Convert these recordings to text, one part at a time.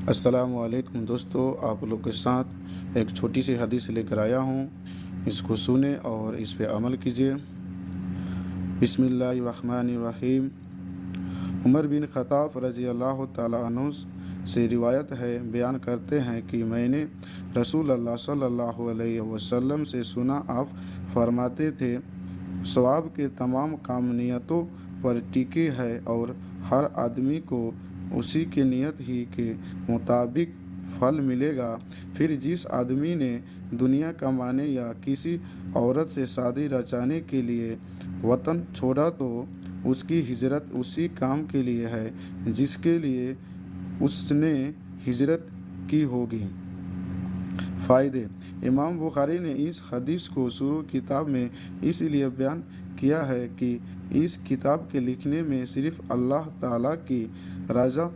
السلام علیکم دوستو، آپ لوگ کے ساتھ ایک چھوٹی سی حدیث لے کر آیا ہوں، اس کو سنیں اور اس پہ عمل کیجیے۔ بسم اللہ الرحمن الرحیم۔ عمر بن خطاب رضی اللہ تعالیٰ عنہ سے روایت ہے، بیان کرتے ہیں کہ میں نے رسول اللہ صلی اللہ علیہ وسلم سے سنا، آپ فرماتے تھے ثواب کے تمام کام نیتوں پر ٹکے ہے اور ہر آدمی کو اسی کی نیت ہی کے مطابق پھل ملے گا۔ پھر جس آدمی نے دنیا کمانے یا کسی عورت سے شادی رچانے کے لیے وطن چھوڑا تو اس کی ہجرت اسی کام کے لیے ہے جس کے لیے اس نے ہجرت کی ہوگی۔ فائدے: امام بخاری نے اس حدیث کو شروع کتاب میں اس لیے بیان کیا ہے کہ اس کتاب کے لکھنے میں صرف اللہ تعالیٰ کی رضا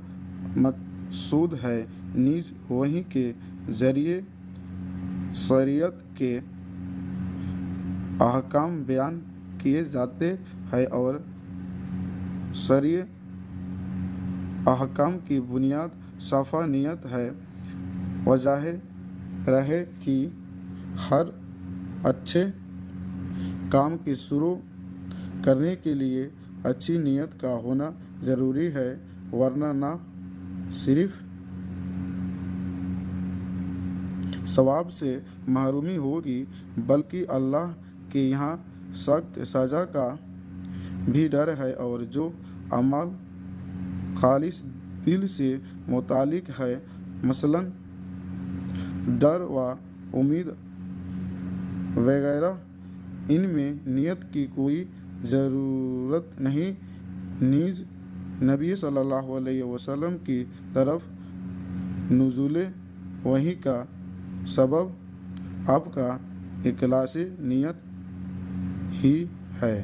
مقصود ہے، نیز وحی کے ذریعے شریعت کے احکام بیان کیے جاتے ہیں اور شرعی احکام کی بنیاد صافہ نیت ہے۔ واضح رہے کہ ہر اچھے کام کی شروع کرنے کے لیے اچھی نیت کا ہونا ضروری ہے، ورنہ نہ صرف ثواب سے محرومی ہوگی بلکہ اللہ کے یہاں سخت سزا کا بھی ڈر ہے، اور جو عمل خالص دل سے متعلق ہے، مثلاً ڈر و امید وغیرہ، ان میں نیت کی کوئی ضرورت نہیں۔ نیز نبی صلی اللہ علیہ وسلم کی طرف نزول وحی کا سبب آپ کا اخلاص نیت ہی ہے۔